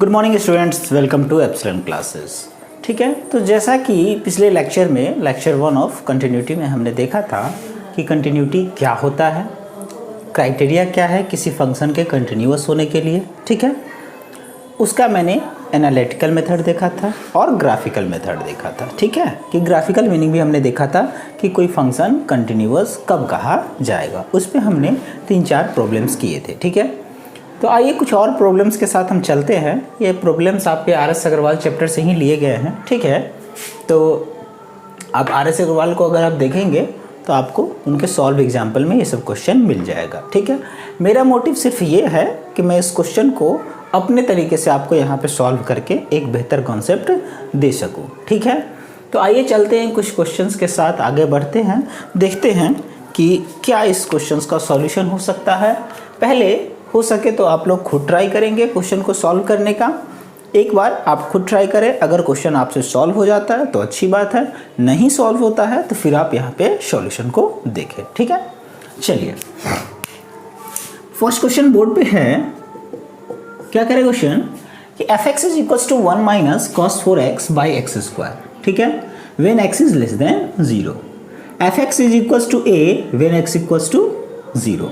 Good morning students, welcome to Epsilon classes. ठीक है, तो जैसा कि पिछले लेक्चर में लेक्चर 1 ऑफ कंटिन्यूटी में हमने देखा था कि कंटिन्यूटी क्या होता है, क्राइटेरिया क्या है किसी फंक्शन के कंटिन्यूअस होने के लिए। ठीक है, उसका मैंने एनालिटिकल मेथड देखा था और ग्राफिकल मेथड देखा था। ठीक है, कि ग्राफिकल मीनिंग भी हमने देखा था कि कोई फंक्शन कंटिन्यूअस कब कहा जाएगा। उस पर हमने 3-4 प्रॉब्लम्स किए थे। ठीक है, तो आइए कुछ और प्रॉब्लम्स के साथ हम चलते हैं। ये प्रॉब्लम्स आपके आर.एस. अग्रवाल चैप्टर से ही लिए गए हैं। ठीक है, तो आप आर.एस. अग्रवाल को अगर आप देखेंगे तो आपको उनके सॉल्व एग्जाम्पल में ये सब क्वेश्चन मिल जाएगा। ठीक है, मेरा मोटिव सिर्फ ये है कि मैं इस क्वेश्चन को अपने तरीके से आपको यहाँ पे सॉल्व करके एक बेहतर कॉन्सेप्ट दे सकूँ। ठीक है, तो आइए चलते हैं, कुछ क्वेश्चंस के साथ आगे बढ़ते हैं, देखते हैं कि क्या इस क्वेश्चंस का सॉल्यूशन हो सकता है। पहले हो सके तो आप लोग खुद ट्राई करेंगे क्वेश्चन को सॉल्व करने का। एक बार आप खुद ट्राई करें, अगर क्वेश्चन आपसे सॉल्व हो जाता है तो अच्छी बात है, नहीं सॉल्व होता है तो फिर आप यहाँ पे सॉल्यूशन को देखें। ठीक है, चलिए फर्स्ट क्वेश्चन बोर्ड पे है। क्या करे क्वेश्चन कि fx is equal to 1 minus cos 4x by x square. ठीक है, when x is less than 0, fx is equal to a when x equal to 0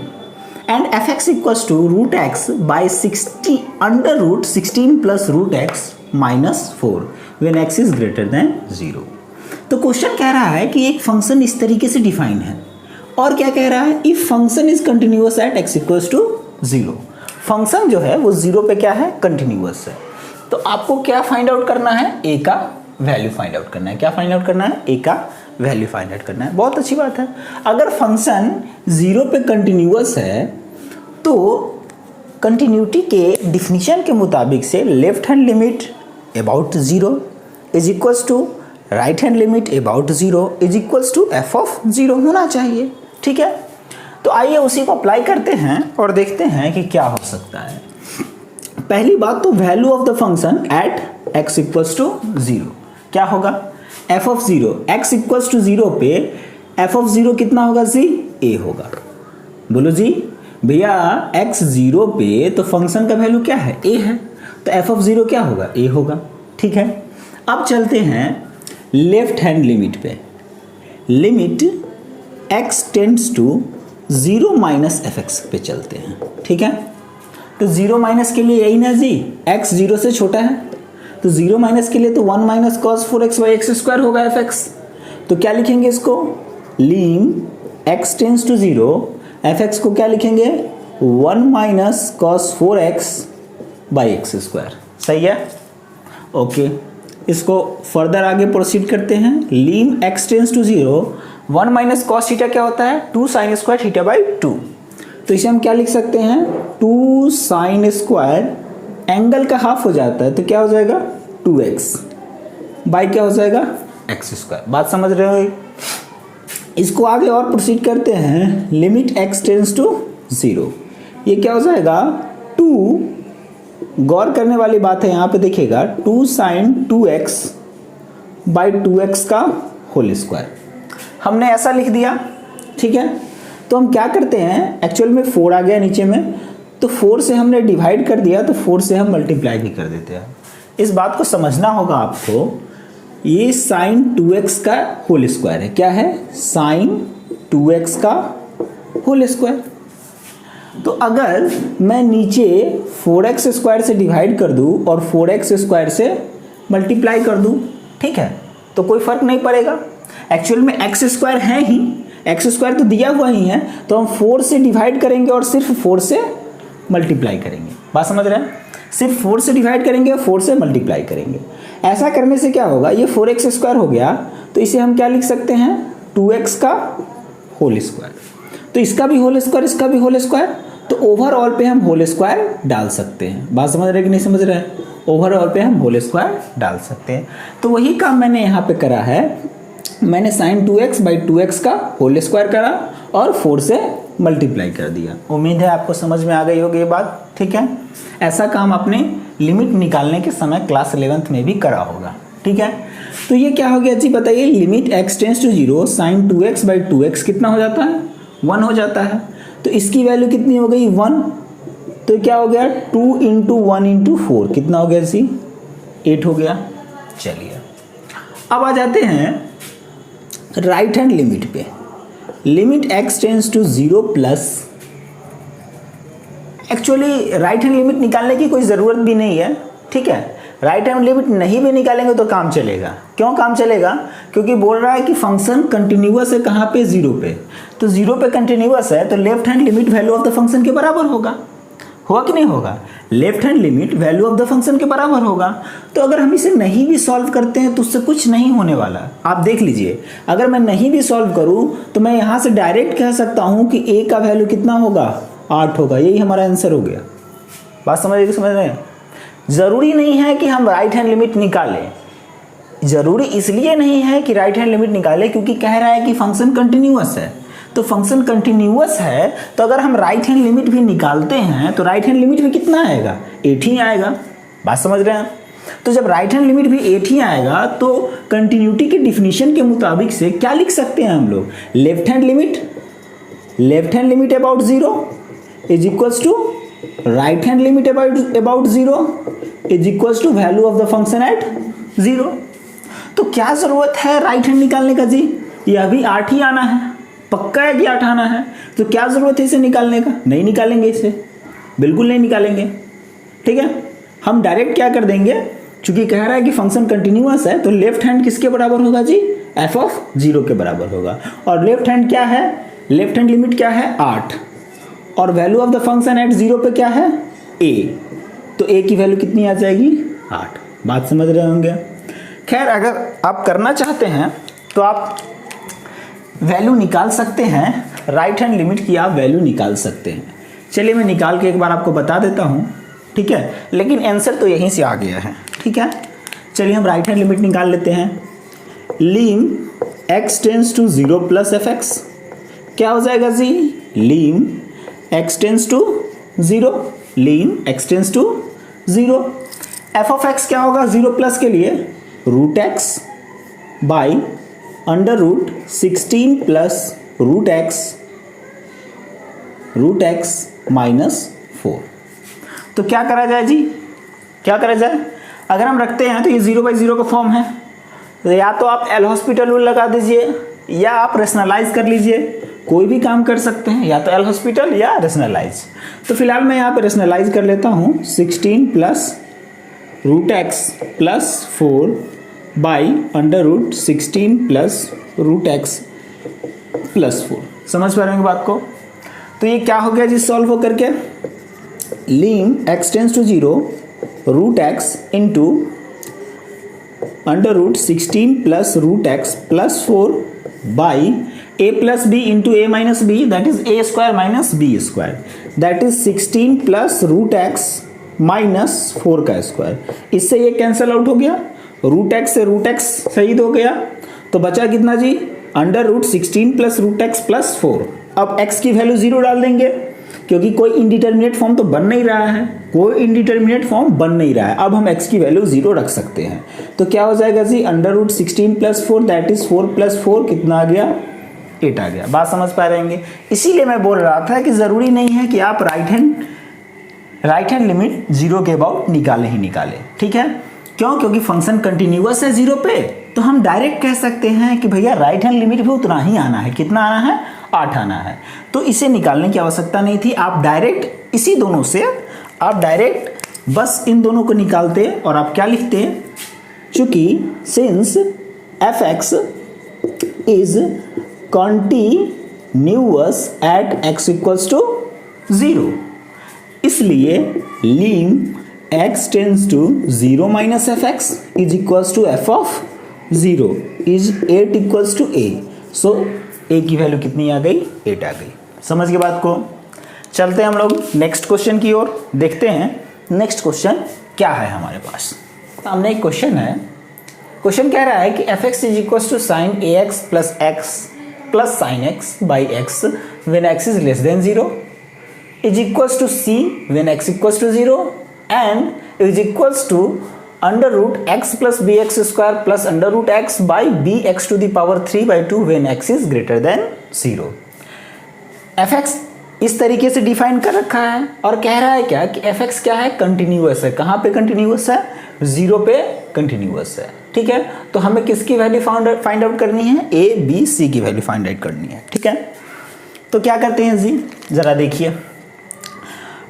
and fx equals to root x by 60 under root 16 plus root x minus 4 when x is greater than 0। तो question कह रहा है कि एक function इस तरीके से define है और क्या कह रहा है, if function is continuous at x equals to 0। Function जो है वो 0 पे क्या है, कंटिन्यूअस है। तो आपको क्या फाइंड आउट करना है, a का वैल्यू फाइंड आउट करना है। क्या फाइंड आउट करना है, a का वैल्यू फाइंड आउट करना है। बहुत अच्छी बात है, अगर फंक्शन 0 पे कंटिन्यूअस है तो कंटिन्यूटी के डिफिनीशन के मुताबिक से left hand limit about 0 is equals to right hand limit about 0 is equals to f of 0 होना चाहिए। ठीक है, तो आइए उसी को अप्लाई करते हैं और देखते हैं कि क्या हो सकता है। पहली बात तो value of the function at x equals to 0 क्या होगा, f of 0 x equals to 0 पे f ऑफ 0 कितना होगा जी, a होगा। बोलो जी भैया x 0 पे तो फंक्शन का वैल्यू क्या है, a है, तो f ऑफ 0 क्या होगा, a होगा। ठीक है, अब चलते हैं लेफ्ट हैंड लिमिट पे। Limit x tends to 0 minus fx पे चलते हैं। ठीक है, तो 0 माइनस के लिए यही ना जी, x 0 से छोटा है, तो 0 माइनस के लिए तो 1 minus cos 4x by x square होगा fx। तो क्या लिखेंगे इसको, लीम x टेंड्स टू 0, fx को क्या लिखेंगे, 1 minus cos 4x by x square. सही है, ओके। इसको फर्दर आगे प्रोसीड करते हैं। Lim x tends to 0, 1 minus cos theta क्या होता है, 2 साइन स्क्वायर थीटा बाई 2। तो इसे हम क्या लिख सकते हैं, 2 साइन स्क्वायर एंगल का हाफ हो जाता है तो क्या हो जाएगा, 2x बाई क्या हो जाएगा, एक्स स्क्वायर। बात समझ रहे हो। इसको आगे और प्रोसीड करते हैं। लिमिट x टेंस टू 0, ये क्या हो जाएगा, 2, गौर करने वाली बात है यहाँ पे देखिएगा, 2 साइन 2x बाई 2x का होल स्क्वायर। हमने ऐसा लिख दिया। ठीक है, तो हम क्या करते हैं, एक्चुअल में 4 आ गया नीचे में, तो 4 से हमने डिवाइड कर दिया तो 4 से हम मल्टीप्लाई भी कर देते हैं। इस बात को समझना होगा आपको, ये साइन 2x का होल स्क्वायर है। क्या है, साइन 2x का होल स्क्वायर। तो अगर मैं नीचे 4x स्क्वायर से डिवाइड कर दूं और 4x स्क्वायर से मल्टीप्लाई कर दूं, ठीक है, तो कोई फर्क नहीं पड़ेगा। एक्चुअल में x स्क्वायर है ही, x स्क्वायर तो दिया हुआ ही है, तो हम 4 से डिवाइड करेंगे और सिर्फ 4 से मल्टीप्लाई करेंगे। बात समझ रहे हैं, सिर्फ 4 से डिवाइड करेंगे और 4 से मल्टीप्लाई करेंगे। ऐसा करने से क्या होगा, ये 4x स्क्वायर हो गया, तो इसे हम क्या लिख सकते हैं, 2x का होल स्क्वायर। तो इसका भी होल स्क्वायर, इसका भी होल स्क्वायर, तो ओवरऑल पे हम होल स्क्वायर डाल सकते हैं। बात समझ रहे कि नहीं समझ रहे हैं, ओवरऑल पे हम होल स्क्वायर डाल सकते हैं। तो वही काम मैंने यहाँ पे करा है, मैंने साइन 2x बाई 2x का होल स्क्वायर करा और 4 से मल्टीप्लाई कर दिया। उम्मीद है आपको समझ में आ गई होगी ये बात। ठीक है, ऐसा काम आपने लिमिट निकालने के समय क्लास 11th में भी करा होगा। ठीक है, तो ये क्या हो गया जी बताइए, limit x tends to 0 sine 2x by 2x कितना हो जाता है, 1 हो जाता है। तो इसकी वैल्यू कितनी हो गई, 1। तो क्या हो गया 2 इंटू 1 इंटू 4 कितना हो गया जी 8 हो गया। चलिए अब आ जाते हैं राइट हैंड लिमिट पे। Limit x tends to 0 plus, actually right hand limit निकालने की कोई ज़रूरत भी नहीं है, ठीक है। राइट हैंड लिमिट नहीं भी निकालेंगे तो काम चलेगा। क्यों काम चलेगा? क्योंकि बोल रहा है कि फंक्शन कंटिन्यूअस है कहाँ पे 0 पे, तो 0 पे कंटिन्यूअस है तो left hand limit value of the function के बराबर होगा कि नहीं होगा? Left hand limit value of the function के बराबर होगा। तो अगर हम इसे नहीं भी सॉल्व करते हैं तो उससे कुछ नहीं होने वाला। आप देख लीजिए, अगर मैं नहीं भी सॉल्व करूं तो मैं यहाँ से डायरेक्ट कह सकता हूं कि a का वैल्यू कितना होगा 8 होगा। यही हमारा आंसर हो गया। बात समझ रहे हैं? ज़रूरी नहीं है कि हम राइट हैंड लिमिट निकालें। ज़रूरी इसलिए नहीं है कि राइट हैंड लिमिट निकालें क्योंकि कह रहा है कि फंक्शन कंटिन्यूअस है। तो फंक्शन कंटिन्यूअस है तो अगर हम राइट हैंड लिमिट भी निकालते हैं तो राइट हैंड लिमिट भी कितना आएगा 8 ही आएगा। बात समझ रहे हैं? तो जब राइट हैंड लिमिट भी 8 ही आएगा तो कंटिन्यूटी के डिफिनीशन के मुताबिक से क्या लिख सकते हैं हम लोग? Left hand limit about 0 is equals to right hand limit about 0 is equals to value of the function at 0। तो क्या जरूरत है राइट हैंड निकालने का जी? यह भी 8 ही आना है, पक्का है कि 8 आना है। तो क्या जरूरत है इसे निकालने का? नहीं निकालेंगे इसे, बिल्कुल नहीं निकालेंगे, ठीक है। हम डायरेक्ट क्या कर देंगे, चूंकि कह रहा है कि फंक्शन कंटिन्यूअस है तो लेफ्ट हैंड किसके बराबर होगा जी? f ऑफ 0 के बराबर होगा। और लेफ्ट हैंड क्या है? लेफ्ट हैंड लिमिट क्या है 8 और value of the function at 0 पे क्या है a। तो a की वैल्यू कितनी आ जाएगी 8। बात समझ रहे होंगे? खैर अगर आप करना चाहते हैं तो आप वैल्यू निकाल सकते हैं, राइट हैंड लिमिट की आप वैल्यू निकाल सकते हैं। चलिए मैं निकाल के एक बार आपको बता देता हूँ, ठीक है। लेकिन आंसर तो यहीं से आ गया है, ठीक है। चलिए हम राइट हैंड लिमिट निकाल लेते हैं। Lim x tends to 0 plus fx क्या हो जाएगा जी? Lim x tends to 0, lim x tends to 0। f of x क्या होगा 0 प्लस के लिए? Root x by under root 16 plus root x minus 4। तो क्या करा जाए जी? क्या करा जाए? अगर हम रखते हैं तो ये 0/0 का फॉर्म है, तो या तो आप एल हॉस्पिटल रूल लगा दीजिए या आप रेशनलाइज कर लीजिए, कोई भी काम कर सकते हैं, या तो एल हॉस्पिटल या रेशनलाइज। तो फिलहाल मैं यहाँ पे रेशनलाइज कर लेता हूँ। 16 plus root x plus 4 by under root 16 plus root x plus 4। समझ पा रहे हैं बात को? तो ये क्या हो गया जी सॉल्व होकर के? Lim x tends to 0 root x into under root 16 plus root x plus 4 by a plus b into a minus b, that is a square minus b square, that is 16 plus root x minus 4 का square. इससे ये cancel out हो गया, root x से root x शहीद हो गया, तो बचा कितना जी? Under root 16 plus root x plus 4। अब x की वैल्यू 0 डाल देंगे क्योंकि कोई इनडिटर्मिनेट फॉर्म तो बन नहीं रहा है, अब हम x की वैल्यू 0 रख सकते हैं। तो क्या हो जाएगा जी? Under root 16 plus 4 that is 4 plus 4 कितना आ गया? 8 आ गया। बात समझ पा रहेंगे? इसीलिए मैं बोल रहा था कि ज़रूरी नहीं है कि आप राइट हैंड लिमिट 0 के अबाउट निकाले ही निकाले, ठीक है। क्यों? क्योंकि फंक्शन कंटिन्यूअस है 0 पे, तो हम डायरेक्ट कह सकते हैं कि भैया राइट हैंड लिमिट भी उतना ही आना है। कितना आना है? 8 आना है। तो इसे निकालने की आवश्यकता नहीं थी। आप डायरेक्ट इसी दोनों से आप डायरेक्ट बस इन दोनों को निकालते और आप क्या लिखते? चूंकि since fx is continuous at x equals to 0, इसलिए lim x tends to 0 minus fx is equals to f of 0 is 8 equals to a। So a की वैल्यू कितनी आ गई? 8 आ गई। समझ के बात को? चलते हैं हम लोग नेक्स्ट क्वेश्चन की ओर, देखते हैं नेक्स्ट क्वेश्चन क्या है हमारे पास। सामने एक क्वेश्चन है। क्वेश्चन कह रहा है कि fx is equals to sine ax plus sine x by x when x is less than 0 is equals to c when x equals to 0 and is equals to under root x plus b x square plus under root x by b x to the power 3/2 when x is greater than 0। fx इस तरीके से define कर रखा है और कह रहा है क्या कि एफ एक्स क्या है, कंटिन्यूअस है। कहाँ पे कंटिन्यूअस है, 0 पे कंटिन्यूअस है। ठीक है, तो हमें किसकी वैल्यू फाइंड आउट करनी है, ए बी सी की वैल्यू फाइंड आउट करनी है। ठीक है, तो क्या करते हैं जी, जरा देखिए,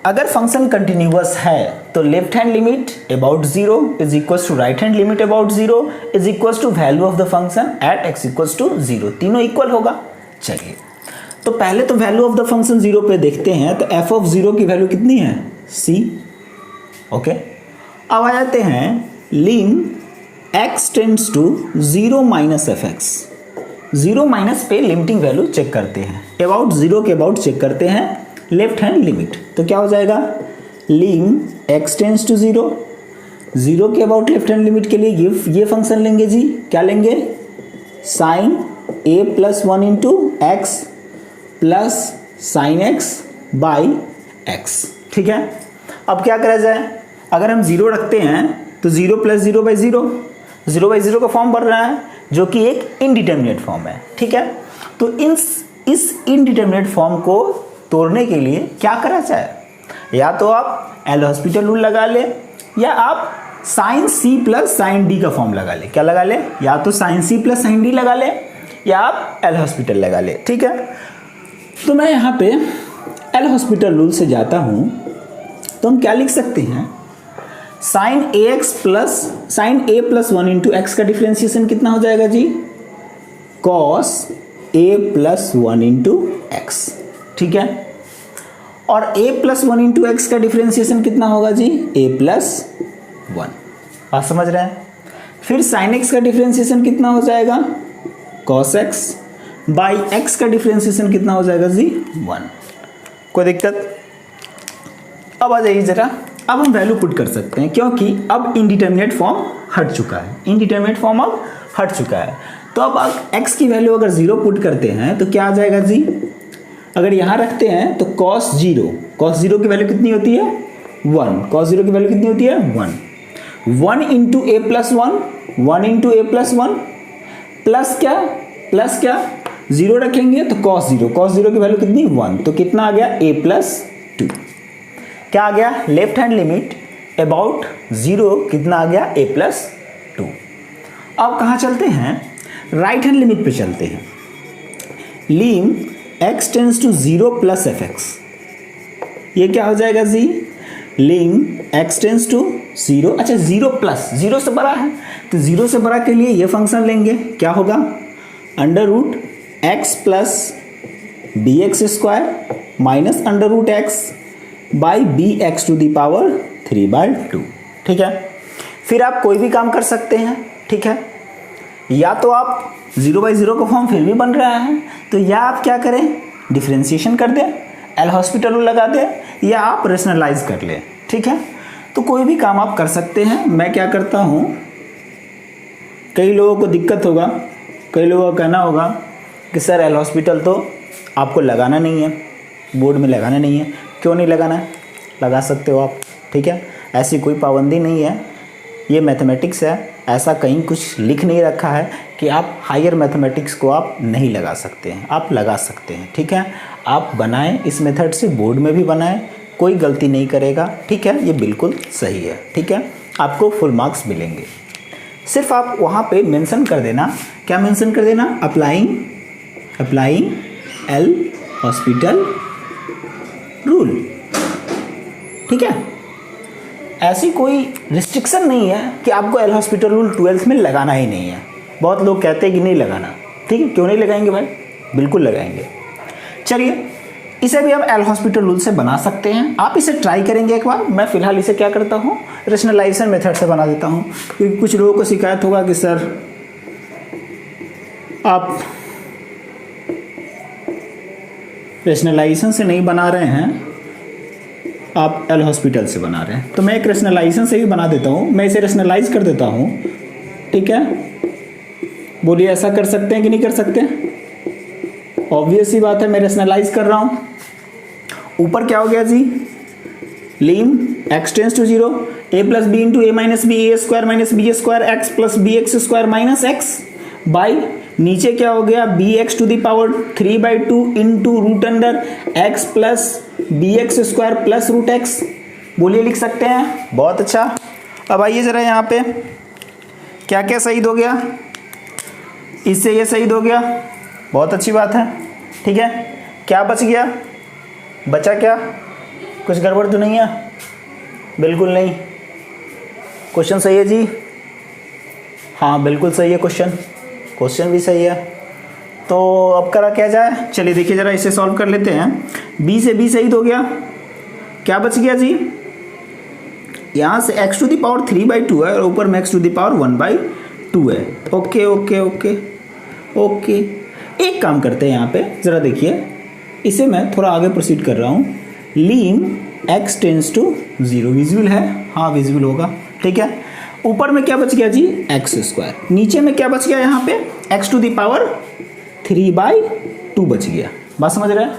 अगर फंक्शन कंटिन्यूअस है तो left hand limit about 0 is equals to right hand limit about 0 is equals to value of the function at x equals to 0, तीनों इक्वल होगा। चलिए, तो पहले तो वैल्यू ऑफ द फंक्शन 0 पे देखते हैं, तो f ऑफ 0 की वैल्यू कितनी है, c। ओके, अब आ जाते हैं lim x tends to 0 minus f x, 0 minus पे लिमिटिंग वैल्यू चेक करते हैं, अबाउट 0 के अबाउट चेक करते हैं लेफ्ट हैंड लिमिट, तो क्या हो जाएगा, लिम x टेंड्स टू 0, 0 के अबाउट लेफ्ट हैंड लिमिट के लिए ये फंक्शन लेंगे जी, क्या लेंगे, sine a plus 1 into x plus sine x by x. ठीक है, अब क्या करा जाए, अगर हम 0 रखते हैं तो 0 प्लस 0 बाई 0, 0 बाई 0 का फॉर्म बन रहा है जो कि एक इनडिटर्मिनेट फॉर्म है। ठीक है, तो इस इनडिटर्मिनेट फॉर्म को तोड़ने के लिए क्या करा जाए, या तो आप एल हॉस्पिटल रूल लगा ले, या आप sine c plus sine d का फॉर्म लगा ले। क्या लगा ले, या तो sine c plus sine d लगा ले, या आप एल हॉस्पिटल लगा ले। ठीक है, तो मैं यहाँ पे एल हॉस्पिटल रूल से जाता हूँ, तो हम क्या लिख सकते हैं, साइन ए एक्स प्लस साइन ए प्लस 1 इंटू एक्स का डिफ्रेंशिएशन कितना हो जाएगा जी, cos A plus 1 into x. ठीक है, और a प्लस 1 इंटू एक्स का डिफ्रेंशिएशन कितना होगा जी, a प्लस 1। बात समझ रहे हैं, फिर साइन एक्स का डिफ्रेंशिएशन कितना हो जाएगा, कॉस एक्स बाई एक्स का डिफ्रेंशिएशन कितना हो जाएगा जी, 1। कोई दिक्कत, अब आ जाइए जरा, अब हम वैल्यू पुट कर सकते हैं क्योंकि अब इनडिटर्मिनेट फॉर्म हट चुका है, इनडिटर्मिनेट फॉर्म अब हट चुका है। तो अब x की वैल्यू अगर 0 पुट करते हैं तो क्या आ जाएगा जी, अगर यहाँ रखते हैं तो cos 0 की वैल्यू कितनी होती है, 1, cos 0 की वैल्यू कितनी होती है, 1 इंटू ए प्लस 1 इंटू ए प्लस 1 प्लस क्या 0 रखेंगे तो cos 0 की वैल्यू कितनी, 1, तो कितना आ गया, a प्लस 2। क्या आ गया, लेफ्ट हैंड लिमिट अबाउट 0 कितना आ गया, a प्लस 2। अब कहाँ चलते हैं, राइट हैंड लिमिट पे चलते हैं, lim x tends to 0 plus f x, ये क्या हो जाएगा जी, लिम x टेंड्स टू 0, अच्छा 0 प्लस 0 से बड़ा है तो 0 से बड़ा के लिए ये फंक्शन लेंगे, क्या होगा, under root x plus b x square minus under root x by b x to the power 3/2। ठीक है, फिर आप कोई भी काम कर सकते हैं। ठीक है, या तो आप 0/0 का फॉर्म फिर भी बन रहा है, तो या आप क्या करें, डिफ्रेंशिएशन कर दें, एल हॉस्पिटल रूल लगा दें, या आप रेशनलाइज कर लें। ठीक है, तो कोई भी काम आप कर सकते हैं। मैं क्या करता हूँ, कई लोगों को दिक्कत होगा, कई लोगों का कहना होगा कि सर एल हॉस्पिटल तो आपको लगाना नहीं है, बोर्ड में लगाना नहीं है। क्यों नहीं लगाना है, लगा सकते हो आप। ठीक है, ऐसी कोई पाबंदी नहीं है, ये मैथमेटिक्स है, ऐसा कहीं कुछ लिख नहीं रखा है कि आप हायर मैथमेटिक्स को आप नहीं लगा सकते हैं, आप लगा सकते हैं। ठीक है, आप बनाएं इस मेथड से, बोर्ड में भी बनाएं, कोई गलती नहीं करेगा। ठीक है, ये बिल्कुल सही है। ठीक है, आपको फुल मार्क्स मिलेंगे। सिर्फ आप वहाँ पे मेंशन कर देना, क्या मेंशन कर देना, अप्लाइंग एल हॉस्पिटल रूल। ठीक है, ऐसी कोई रिस्ट्रिक्शन नहीं है कि आपको एल हॉस्पिटल रूल 12th में लगाना ही नहीं है। बहुत लोग कहते हैं कि नहीं लगाना। ठीक है, क्यों नहीं लगाएंगे भाई, बिल्कुल लगाएंगे। चलिए, इसे भी हम एल हॉस्पिटल रूल से बना सकते हैं, आप इसे ट्राई करेंगे एक बार। मैं फिलहाल इसे क्या करता हूँ, रेशनलाइजेशन मेथड से बना देता हूँ, क्योंकि कुछ लोगों को शिकायत होगा कि सर आप रेशनलाइजेशन से नहीं बना रहे हैं, आप एल हॉस्पिटल से बना रहे हैं। तो मैं एक रेशनलाइजेशन से ही बना देता हूँ, मैं इसे रेशनलाइज कर देता हूँ। ठीक है, बोलिए ऐसा कर सकते हैं कि नहीं कर सकते? ऑब्वियस सी बात है, मैं रेशनलाइज कर रहा हूँ। ऊपर क्या हो गया जी, lim x tends to 0 a plus b into a minus b a square minus b square x plus b x square minus x by नीचे क्या हो गया b x to the power 3/2 into root under x plus b x square plus root x. बोलिए लिख सकते हैं, बहुत अच्छा। अब आइए जरा यहाँ पे क्या क्या शहीद हो गया, इससे ये शहीद हो गया, बहुत अच्छी बात है। ठीक है, क्या बच गया, बचा क्या, कुछ गड़बड़ तो नहीं है? बिल्कुल नहीं, क्वेश्चन सही है जी, हाँ बिल्कुल सही है क्वेश्चन भी सही है। तो अब करा क्या जाए, चलिए देखिए जरा इसे सॉल्व कर लेते हैं। बी से बी शहीद हो गया, क्या बच गया जी, यहाँ से x टू द पावर 3/2 है और ऊपर में x टू द पावर 1/2 है। ओके ओके ओके ओके, एक काम करते हैं यहाँ पे जरा देखिए, इसे मैं थोड़ा आगे प्रोसीड कर रहा हूँ। लीम x टेंस टू 0, विजुअल है, हाँ विजुअल होगा। ठीक है, ऊपर में क्या बच गया जी एक्स स्क्वायर, नीचे में क्या बच गया यहाँ पे x टू द पावर 3/2 बच गया। बात समझ रहे हैं?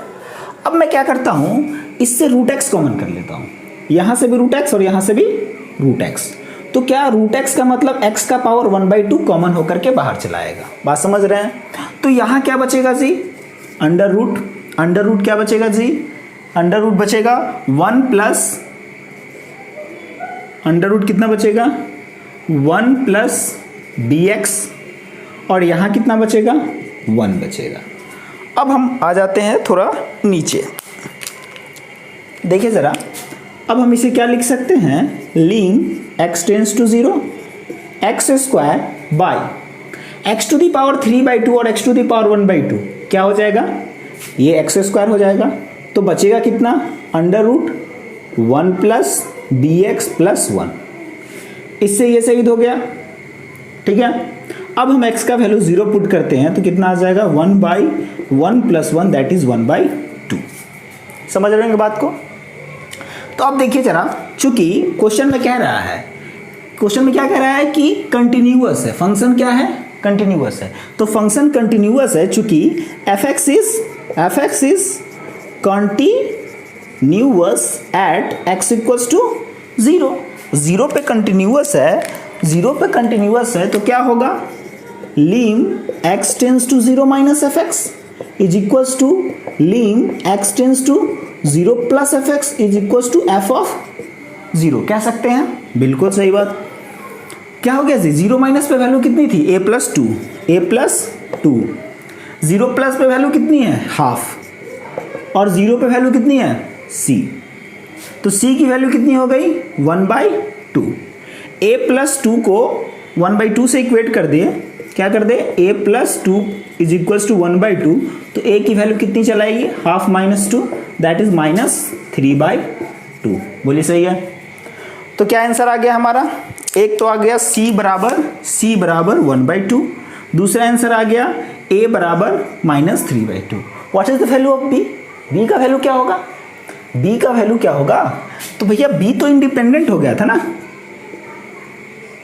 अब मैं क्या करता हूँ, इससे रूट एक्स कॉमन कर लेता हूँ, यहाँ से भी रूट एक्स और यहाँ से भी रूट एक्स। तो क्या रूट एक्स का मतलब x का पावर 1/2 कॉमन होकर के बाहर चला आएगा। बात समझ रहे हैं? तो यहाँ क्या बचेगा जी अंडर रूट क्या बचेगा जी, अंडर रूट बचेगा 1 प्लस अंडर रूट कितना बचेगा 1 प्लस dx और यहाँ कितना बचेगा 1 बचेगा। अब हम आ जाते हैं थोड़ा नीचे, देखिए ज़रा, अब हम इसे क्या लिख सकते हैं, lim x tends to 0 x square by x to the power 3/2 और एक्स टू दी पावर 1/2 क्या हो जाएगा, ये एक्स स्क्वायर हो जाएगा। तो बचेगा कितना under root 1 plus b x plus 1, इससे ये शहीद हो गया। ठीक है, अब हम x का वैल्यू 0 पुट करते हैं तो कितना आ जाएगा 1/1 प्लस 1 दैट इज 1/2। समझ रहे हैं बात को? तो अब देखिए जरा, चूंकि क्वेश्चन में कह रहा है, क्वेश्चन में क्या कह रहा है कि कंटिन्यूअस है, फंक्शन क्या है कंटिन्यूअस है। तो फंक्शन कंटिन्यूअस है चूंकि fx is continuous at x equals to 0, 0 पे कंटिन्यूअस है, तो क्या होगा lim x tends to 0 minus fx is equals to lim x tends to 0 plus fx is equals to f of 0 कह सकते हैं। बिल्कुल सही बात। क्या हो गया जी, 0 माइनस पे वैल्यू कितनी थी a प्लस 2, 0 प्लस पे वैल्यू कितनी है हाफ, और 0 पे वैल्यू कितनी है c, तो c की वैल्यू कितनी हो गई 1/2। a प्लस 2 को 1/2 से इक्वेट कर दिए, क्या कर दे a plus 2 is equals to 1/2, तो a की वैल्यू कितनी चलाएगी हाफ माइनस 2 दैट इज -3/2। बोलिए सही है? तो क्या आंसर आ गया हमारा, एक तो आ गया c बराबर 1/2, दूसरा आंसर आ गया a बराबर -3/2। What is the value of b, b का वैल्यू क्या होगा, b का वैल्यू क्या होगा, तो भैया b तो इंडिपेंडेंट हो गया था ना,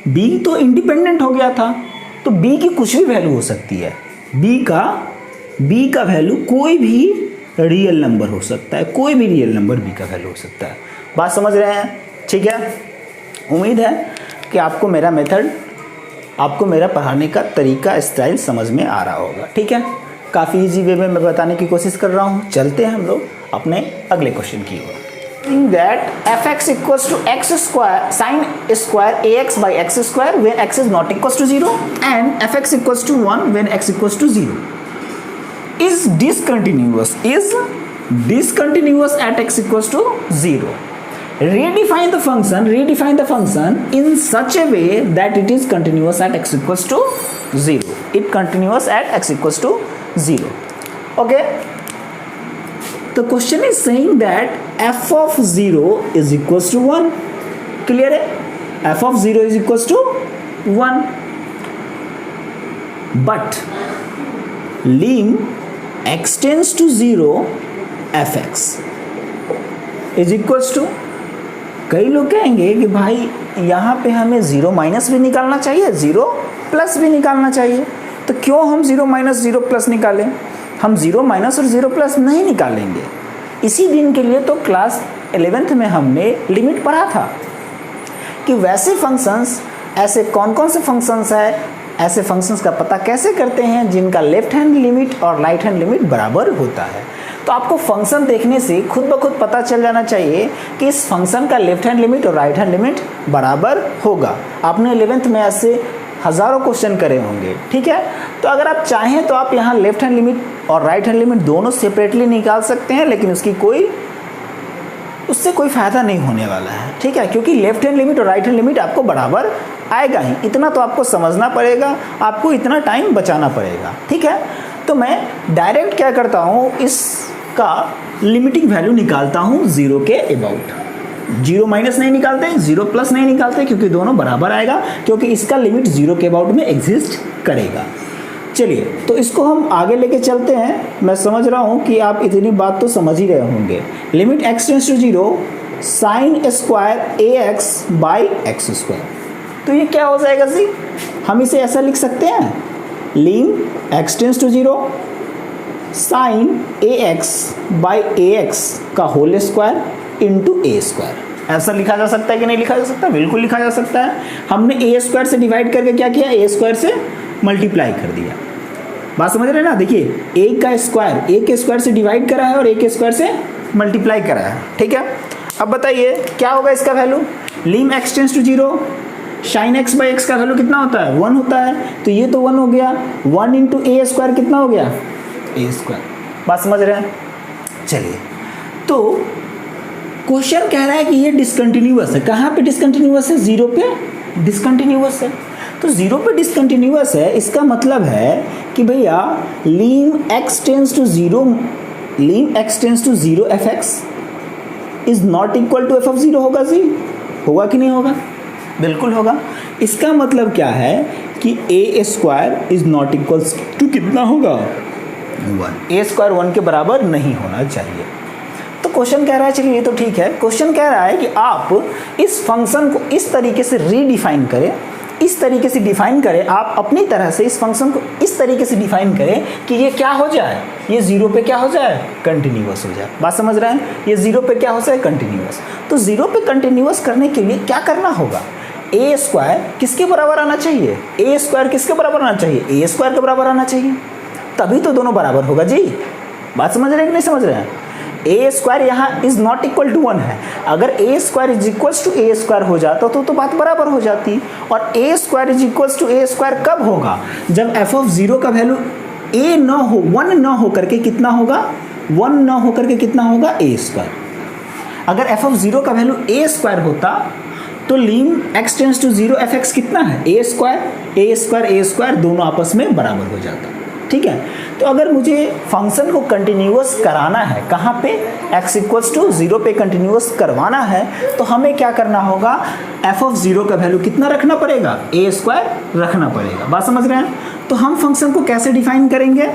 b तो इंडिपेंडेंट हो गया था, तो b की कुछ भी वैल्यू हो सकती है, b का वैल्यू कोई भी रियल नंबर हो सकता है, कोई भी रियल नंबर b का वैल्यू हो सकता है। बात समझ रहे हैं? ठीक है, उम्मीद है कि आपको मेरा मेथड, आपको मेरा पढ़ाने का तरीका स्टाइल समझ में आ रहा होगा। ठीक है, काफ़ी इजी वे में मैं बताने की कोशिश कर रहा हूँ। चलते हैं हम लोग अपने अगले क्वेश्चन की ओर। that fx equals to x square sin square ax by x square when x is not equals to 0 and fx equals to 1 when x equals to 0 is discontinuous at x equals to 0. Redefine the function in such a way that it is continuous at x equals to 0. It continuous at x equals to 0. Okay. The question is saying that f of 0 is equals to 1. Clear है? f of 0 is equals to 1. But lim x tends to 0 fx is equals to, कई लोग कहेंगे कि भाई यहाँ पे हमें 0 minus भी निकालना चाहिए, 0 प्लस भी निकालना चाहिए, तो क्यों हम 0 माइनस 0 प्लस निकालें? हम 0 माइनस और 0 प्लस नहीं निकालेंगे। इसी दिन के लिए तो क्लास 11th में हमने लिमिट पढ़ा था कि वैसे फंक्शंस, ऐसे कौन कौन से फंक्शंस है ऐसे फंक्शंस का पता कैसे करते हैं जिनका लेफ्ट हैंड लिमिट और राइट हैंड लिमिट बराबर होता है। तो आपको फंक्शन देखने से खुद ब खुद पता चल जाना चाहिए कि इस फंक्शन का लेफ्ट हैंड लिमिट और राइट हैंड लिमिट बराबर होगा। आपने 11th में ऐसे हज़ारों क्वेश्चन करे होंगे, ठीक है। तो अगर आप चाहें तो आप यहाँ लेफ्ट हैंड लिमिट और राइट हैंड लिमिट दोनों सेपरेटली निकाल सकते हैं, लेकिन उससे कोई फ़ायदा नहीं होने वाला है, ठीक है, क्योंकि लेफ्ट हैंड लिमिट और राइट हैंड लिमिट आपको बराबर आएगा ही। इतना तो आपको समझना पड़ेगा, आपको इतना टाइम बचाना पड़ेगा, ठीक है। तो मैं डायरेक्ट क्या करता हूँ, इसका लिमिटिंग वैल्यू निकालता हूँ 0 के अबाउट। 0 माइनस नहीं निकालते, 0 प्लस नहीं निकालते, क्योंकि दोनों बराबर आएगा, क्योंकि इसका लिमिट 0 के अबाउट में एग्जिस्ट करेगा। चलिए, तो इसको हम आगे लेके चलते हैं। मैं समझ रहा हूँ कि आप इतनी बात तो समझ ही रहे होंगे। Limit x tends to 0 sine square ax by x square. तो ये क्या हो जाएगा जी, हम इसे ऐसा लिख सकते हैं, limit x tends to 0 sine ax by ax का whole square into a square. ऐसा लिखा जा सकता है कि नहीं लिखा जा सकता? बिल्कुल लिखा जा सकता है। हमने a स्क्वायर से डिवाइड करके क्या किया, a स्क्वायर से मल्टीप्लाई कर दिया। बात समझ रहे हैं ना? देखिए, a का स्क्वायर a के स्क्वायर से डिवाइड करा है और a के स्क्वायर से मल्टीप्लाई करा है, ठीक है। अब बताइए क्या होगा इसका value, lim x tends to 0 sine x by x का वैल्यू कितना होता है, 1 होता है। तो ये तो 1 हो गया, 1 इंटू a स्क्वायर कितना हो गया, a स्क्वायर। बात समझ रहे हैं? चलिए, तो क्वेश्चन कह रहा है कि ये डिसकंटिन्यूअस है। कहाँ पे डिसकंटिन्यूअस है, 0 पे डिसकंटिन्यूअस है। तो 0 पे डिसकंटिन्यूअस है, इसका मतलब है कि भैया lim x tends to 0 f x is not equal to f of 0 होगा जी, होगा कि नहीं होगा? बिल्कुल होगा। इसका मतलब क्या है कि a square is not equal to कितना होगा, 1। a स्क्वायर 1 के बराबर नहीं होना चाहिए। तो क्वेश्चन कह रहा है, चलिए ये तो ठीक है, क्वेश्चन कह रहा है कि आप इस फंक्शन को इस तरीके से रीडिफाइन करें, इस तरीके से डिफाइन करें, आप अपनी तरह से इस फंक्शन को इस तरीके से डिफाइन करें कि ये क्या हो जाए, ये 0 पे क्या हो जाए, कंटिन्यूअस हो जाए। बात समझ रहे हैं? ये 0 पे क्या हो जाए, कंटिन्यूअस। तो 0 पे कंटिन्यूअस करने के लिए क्या करना होगा, a स्क्वायर किसके बराबर आना चाहिए, a स्क्वायर किसके बराबर आना चाहिए, a स्क्वायर के बराबर आना चाहिए, तभी तो दोनों बराबर होगा जी। बात समझ रहे हैं कि नहीं समझ रहे हैं? a स्क्वायर यहाँ इज नॉट इक्वल टू 1 है। अगर a square is equals to a square हो जाता तो बात बराबर हो जाती। और a square is equals to a square कब होगा, जब f ऑफ 0 का वैल्यू a ना हो, 1 ना हो करके कितना होगा, 1 ना हो करके कितना होगा, a स्क्वायर। अगर f ऑफ 0 का वैल्यू a स्क्वायर होता तो lim x tends to 0 f x कितना है, a स्क्वायर दोनों आपस में बराबर हो जाता, ठीक है। तो अगर मुझे फंक्शन को कंटिन्यूअस कराना है, कहाँ पे, x इक्वल्स टू 0 पे कंटिन्यूअस करवाना है, तो हमें क्या करना होगा, f ऑफ 0 का वैल्यू कितना रखना पड़ेगा, a स्क्वायर रखना पड़ेगा। बात समझ रहे हैं? तो हम फंक्शन को कैसे डिफाइन करेंगे,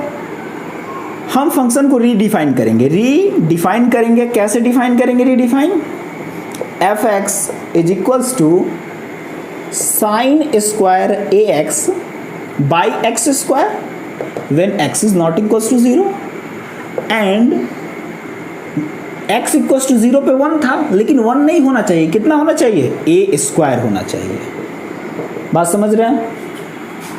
हम फंक्शन को रीडिफाइन करेंगे। कैसे डिफाइन करेंगे, redefine, f x is equals to sine square a x by x square when x is not equals to 0 and x equals to 0 पे 1 था, लेकिन 1 नहीं होना चाहिए, कितना होना चाहिए, a स्क्वायर होना चाहिए। बात समझ रहे हैं?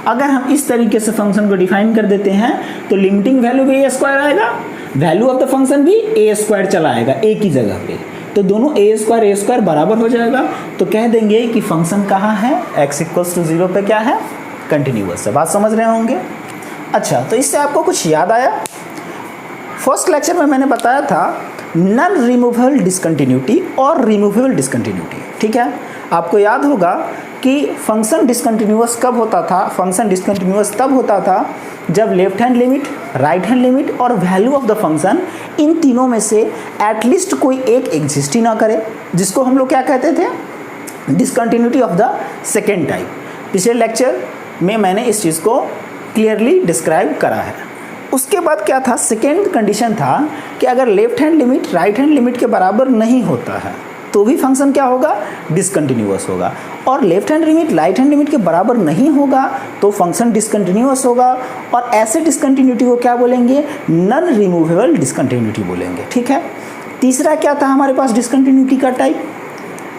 अगर हम इस तरीके से फंक्शन को डिफाइन कर देते हैं तो लिमिटिंग वैल्यू भी a स्क्वायर आएगा, वैल्यू ऑफ द फंक्शन भी a स्क्वायर चला आएगा a की जगह पे, तो दोनों a स्क्वायर बराबर हो जाएगा। तो कह देंगे कि फंक्शन कहाँ है, x इक्वल्स टू 0 पे क्या है, कंटिन्यूअस है। बात समझ रहे होंगे? अच्छा, तो इससे आपको कुछ याद आया? फर्स्ट लेक्चर में मैंने बताया था नॉन रिमूवेबल डिसकंटिन्यूटी और रिमूवेबल डिसकंटिन्यूटी, ठीक है। आपको याद होगा कि फंक्शन डिसकंटिन्यूअस कब होता था, फंक्शन डिसकंटिन्यूअस तब होता था जब left hand limit, right hand limit और वैल्यू ऑफ द फंक्शन, इन तीनों में से एटलीस्ट कोई एक एग्जिस्ट ही ना करे, जिसको हम लोग क्या कहते थे, discontinuity of the second type. पिछले लेक्चर में मैंने इस चीज़ को क्लियरली डिस्क्राइब करा है। उसके बाद क्या था, सेकेंड कंडीशन था कि अगर left hand limit right hand limit के बराबर नहीं होता है तो भी फंक्शन क्या होगा, डिसकंटिन्यूअस होगा। और left hand limit right hand limit के बराबर नहीं होगा तो फंक्शन डिसकंटिन्यूअस होगा। और ऐसे डिसकंटिन्यूटी को क्या बोलेंगे, नॉन रिमूवेबल डिसकंटिन्यूटी बोलेंगे, ठीक है। तीसरा क्या था हमारे पास डिसकंटिन्यूटी का टाइप,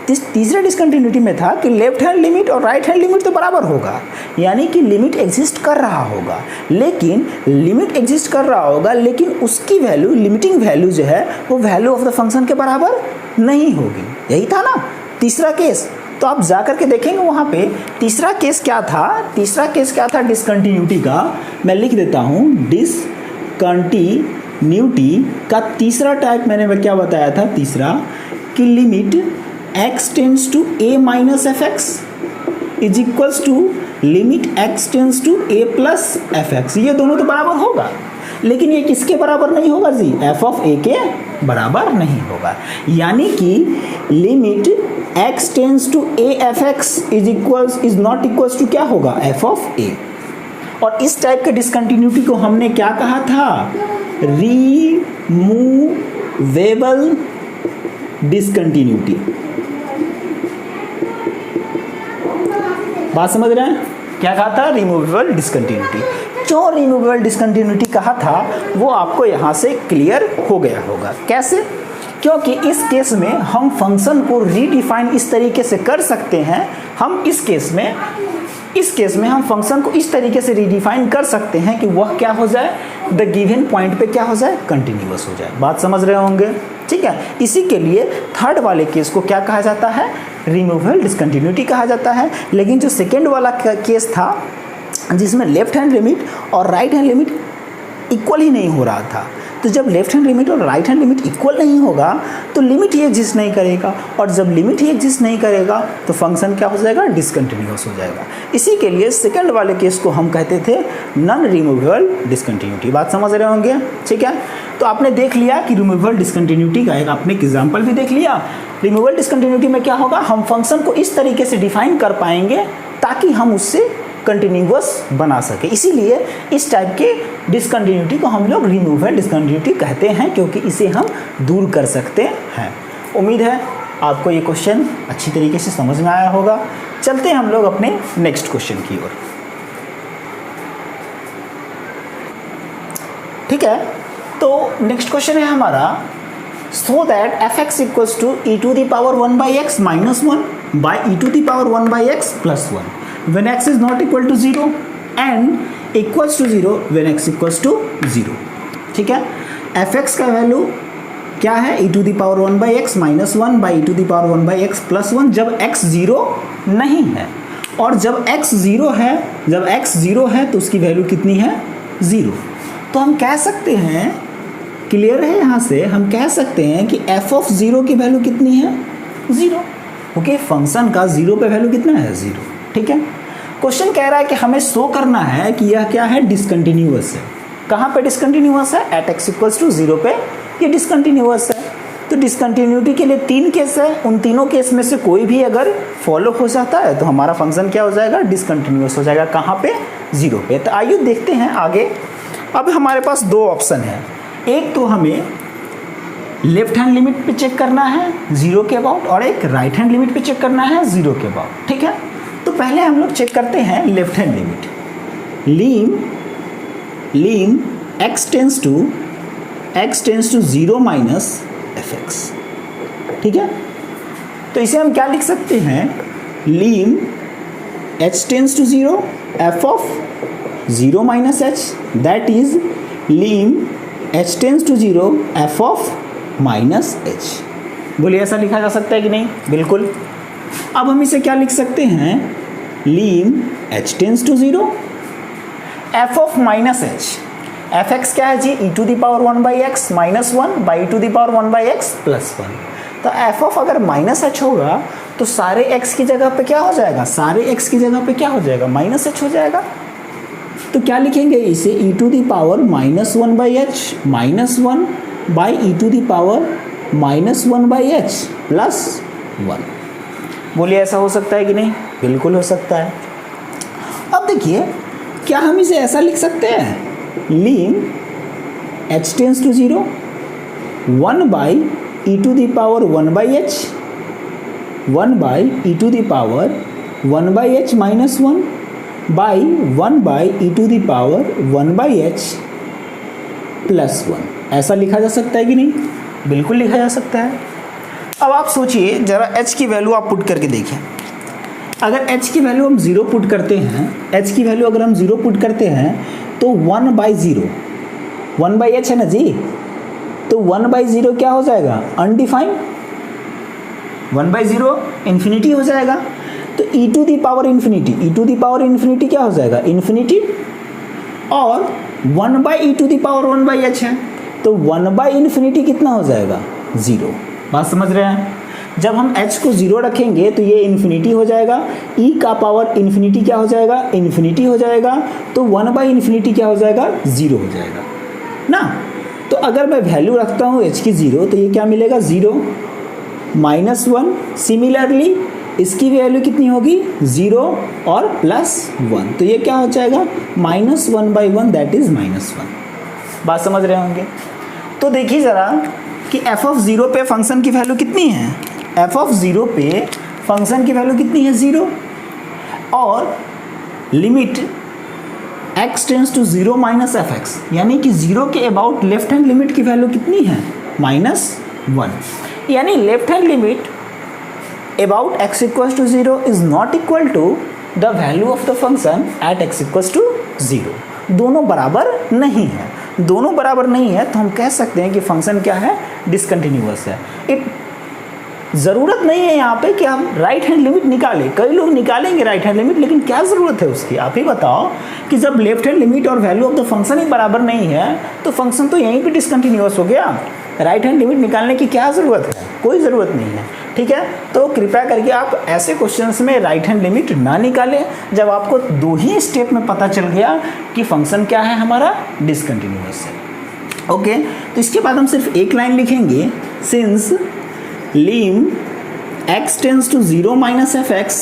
तीसरे डिसकंटिन्यूटी में था कि लेफ्ट हैंड लिमिट और राइट हैंड लिमिट तो बराबर होगा, यानी कि लिमिट एग्जिस्ट कर रहा होगा, लेकिन लिमिट एग्जिस्ट कर रहा होगा लेकिन उसकी वैल्यू, लिमिटिंग वैल्यू जो है वो वैल्यू ऑफ द फंक्शन के बराबर नहीं होगी। यही था ना तीसरा केस। तो आप जा करके देखेंगे वहाँ पे तीसरा केस क्या था। तीसरा केस क्या था डिसकंटिन्यूटी का, मैं लिख देता हूँ। डिसकंटिन्यूटी का तीसरा टाइप मैंने क्या बताया था, तीसरा कि limit x tends to a minus f x is equals to limit x tends to a plus f x. ये दोनों तो बराबर होगा, लेकिन ये किसके बराबर नहीं होगा जी, f ऑफ a के बराबर नहीं होगा। यानी कि limit x tends to a f x is not equals to क्या होगा, f ऑफ a। और इस टाइप के डिसकंटिन्यूटी को हमने क्या कहा था, रिमूवेबल डिसकंटिन्यूटी। बात समझ रहे हैं, क्या कहा था, रिमूवेबल डिसकंटिन्यूटी। जो रिमूवेबल डिसकंटिन्यूटी कहा था वो आपको यहाँ से क्लियर हो गया होगा। कैसे, क्योंकि इस केस में हम फंक्शन को रीडिफाइन इस तरीके से कर सकते हैं। हम इस केस में हम फंक्शन को इस तरीके से रीडिफाइन कर सकते हैं कि वह क्या हो जाए, द गिवन पॉइंट पे क्या हो जाए, कंटिन्यूअस हो जाए। बात समझ रहे होंगे, ठीक है। इसी के लिए थर्ड वाले केस को क्या कहा जाता है, रिमूवेबल डिसकंटिन्यूटी कहा जाता है। लेकिन जो सेकेंड वाला केस था जिसमें लेफ्ट हैंड लिमिट और राइट हैंड लिमिट इक्वल ही नहीं हो रहा था, तो जब लेफ्ट हैंड लिमिट और राइट हैंड लिमिट इक्वल नहीं होगा तो लिमिट ही एग्जिस्ट नहीं करेगा, और जब लिमिट ही एग्जिस्ट नहीं करेगा तो फंक्शन क्या हो जाएगा, डिसकंटिन्यूअस हो जाएगा। इसी के लिए सेकंड वाले केस को हम कहते थे नॉन रिमूवेबल डिसकंटिन्यूटी। बात समझ रहे होंगे, ठीक है। तो आपने देख लिया कि रिमूवेबल डिसकंटिन्यूटी का एक आपने एग्जाम्पल भी देख लिया। रिमूवेबल डिसकंटिन्यूटी में क्या होगा, हम फंक्शन को इस तरीके से डिफाइन कर पाएंगे ताकि हम उससे कंटिन्यूअस बना सके। इसीलिए इस टाइप के डिसकंटिन्यूटी को हम लोग रिमूवेबल डिसकंटिन्यूटी कहते हैं, क्योंकि इसे हम दूर कर सकते हैं। उम्मीद है आपको ये क्वेश्चन अच्छी तरीके से समझ में आया होगा। चलते हैं हम लोग अपने नेक्स्ट क्वेश्चन की ओर, ठीक है। तो नेक्स्ट क्वेश्चन है हमारा, so that f x equals to e to the power 1/x minus 1 by e to the power 1/x plus 1 when x is not equal to 0 and equals to 0 when x equals to 0, ठीक है। fx का value क्या है, e to the power 1/x minus 1 by e to the power 1/x plus 1 जब x 0 नहीं है, और जब x 0 है तो उसकी वैल्यू कितनी है, 0। तो हम कह सकते हैं, क्लियर है, यहाँ से हम कह सकते हैं कि f ऑफ 0 की वैल्यू कितनी है, 0। ओके, फंक्शन का 0 पे वैल्यू कितना है, 0, ठीक है। क्वेश्चन कह रहा है कि हमें शो करना है कि यह क्या है, डिसकंटिन्यूअस है। कहाँ पे डिसकंटिन्यूअस है, एट x इक्वल्स टू 0 पे ये डिसकंटिन्यूअस है। तो डिसकंटिन्यूटी के लिए 3 केस है, उन तीनों केस में से कोई भी अगर फॉलो हो जाता है तो हमारा फंक्शन क्या हो जाएगा, डिसकंटिन्यूअस हो जाएगा। कहाँ पे, 0 पे। तो आइए देखते हैं आगे। अब हमारे पास 2 ऑप्शन है, एक तो हमें लेफ्ट हैंड लिमिट पे चेक करना है 0 के अबाउट, और एक राइट हैंड लिमिट पे चेक करना है 0 के अबाउट, ठीक है। तो पहले हम लोग चेक करते हैं left hand limit. Lim x tends to 0 minus f x, ठीक है। तो इसे हम क्या लिख सकते हैं, lim h tends to 0 f of 0 minus h, that is lim h tends to 0 f of minus h। बोलिए ऐसा लिखा जा सकता है कि नहीं, बिल्कुल। अब हम इसे क्या लिख सकते हैं, lim h tends to 0 f of minus h, f x क्या है जी, e to the power 1/x minus 1 by to the power 1/x plus 1। तो f ऑफ अगर माइनस h होगा तो सारे x की जगह पे क्या हो जाएगा, सारे x की जगह पे क्या हो जाएगा, माइनस h हो जाएगा। तो क्या लिखेंगे इसे, e to the power minus 1/h minus 1 by e to the power minus 1/h plus 1। बोलिए ऐसा हो सकता है कि नहीं, बिल्कुल हो सकता है। अब देखिए, क्या हम इसे ऐसा लिख सकते हैं, lim h tends to 0 1 by e to the power 1/h 1 by e to the power 1/h minus 1 by 1 by e to the power 1/h plus 1। ऐसा लिखा जा सकता है कि नहीं, बिल्कुल लिखा जा सकता है। अब आप सोचिए जरा h की वैल्यू आप पुट करके देखें। अगर h की वैल्यू हम 0 पुट करते हैं, h की वैल्यू अगर हम 0 पुट करते हैं तो 1/0 1/h है ना जी, तो 1/0 क्या हो जाएगा? अनडिफाइंड। 1/0 इन्फिनिटी हो जाएगा। तो e to the power infinity क्या हो जाएगा? इन्फिनिटी। और 1/e to the power 1/h है, तो 1/इन्फिनिटी कितना हो जाएगा? 0। बात समझ रहे हैं? जब हम h को 0 रखेंगे तो ये इन्फिनिटी हो जाएगा, e का पावर इन्फिनिटी क्या हो जाएगा? इन्फिनिटी हो जाएगा। तो 1/इन्फिनिटी क्या हो जाएगा? 0 हो जाएगा ना। तो अगर मैं वैल्यू रखता हूँ h की 0 तो ये क्या मिलेगा? 0 -1। सिमिलरली इसकी वैल्यू कितनी होगी? 0 और +1, तो ये क्या हो जाएगा? -1/1 दैट इज -1। बात समझ रहे होंगे? तो देखिए ज़रा कि f(0) पे फंक्शन की वैल्यू कितनी है? f(0) पे फंक्शन की वैल्यू कितनी है? 0। और limit x tends to 0 - fx, यानी कि 0 के अबाउट लेफ्ट हैंड लिमिट की वैल्यू कितनी है? -1। यानी left hand limit about x equals to 0 is not equal to the value of the function at x equals to 0। दोनों बराबर नहीं है। दोनों बराबर नहीं है तो हम कह सकते हैं कि फंक्शन क्या है? डिसकंटिन्यूअस है। ज़रूरत नहीं है यहाँ पे कि हम राइट हैंड लिमिट निकालें। कई लोग निकालेंगे राइट हैंड लिमिट, लेकिन क्या ज़रूरत है उसकी? आप ही बताओ कि जब लेफ्ट हैंड लिमिट और वैल्यू ऑफ द फंक्शन ही बराबर नहीं है तो फंक्शन तो यहीं पे डिसकंटिन्यूअस हो गया। राइट हैंड लिमिट निकालने की क्या ज़रूरत है? कोई ज़रूरत नहीं है। ठीक है, तो कृपया करके आप ऐसे क्वेश्चंस में राइट हैंड लिमिट ना निकालें जब आपको 2 ही स्टेप में पता चल गया कि फंक्शन क्या है? हमारा डिसकंटिन्यूअस है। ओके, तो इसके बाद हम सिर्फ एक लाइन लिखेंगे, since lim x tends to 0 - fx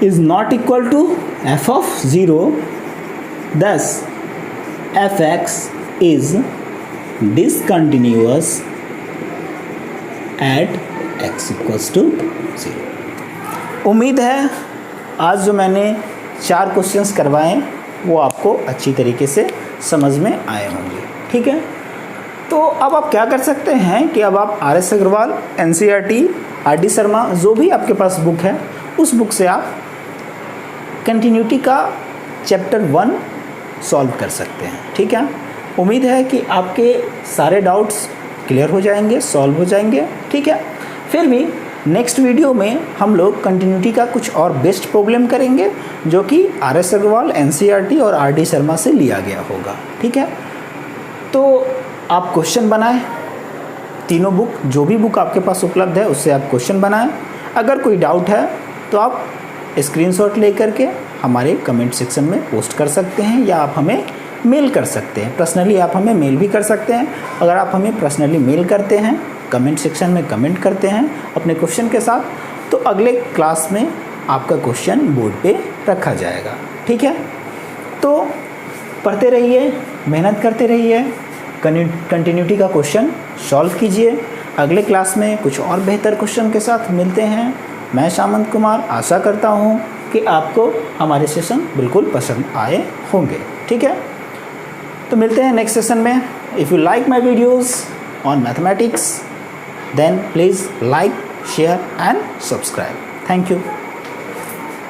is not equal to f(0), thus fx is discontinuous at x equals to 0। उम्मीद है आज जो मैंने 4 क्वेश्चंस करवाए वो आपको अच्छी तरीके से समझ में आए होंगे। ठीक है, तो अब आप क्या कर सकते हैं कि अब आप RS Agarwal, NCERT, RD Sharma जो भी आपके पास बुक है उस बुक से आप कंटिन्यूटी का चैप्टर 1 सॉल्व कर सकते हैं। ठीक है, उम्मीद है कि आपके सारे डाउट्स क्लियर हो जाएंगे, सॉल्व हो जाएंगे। ठीक है, फिर भी नेक्स्ट वीडियो में हम लोग कंटिन्यूटी का कुछ और बेस्ट प्रॉब्लम करेंगे जो कि RS अग्रवाल, NCERT और RD शर्मा से लिया गया होगा। ठीक है, तो आप क्वेश्चन बनाएं, तीनों बुक, जो भी बुक आपके पास उपलब्ध है उससे आप क्वेश्चन बनाएं। अगर कोई डाउट है तो आप स्क्रीनशॉट लेकर के हमारे कमेंट सेक्शन में पोस्ट कर सकते हैं या आप हमें मेल कर सकते हैं। पर्सनली आप हमें मेल भी कर सकते हैं। अगर आप हमें पर्सनली मेल करते हैं, कमेंट सेक्शन में कमेंट करते हैं अपने क्वेश्चन के साथ, तो अगले क्लास में आपका क्वेश्चन बोर्ड पे रखा जाएगा। ठीक है, तो पढ़ते रहिए, मेहनत करते रहिए, कंटिन्यूटी का क्वेश्चन सॉल्व कीजिए। अगले क्लास में कुछ और बेहतर क्वेश्चन के साथ मिलते हैं। मैं सामंत कुमार आशा करता हूँ कि आपको हमारे सेशन बिल्कुल पसंद आए होंगे। ठीक है, तो मिलते हैं नेक्स्ट सेशन में। If you like my videos on mathematics then please like, share and subscribe. Thank you.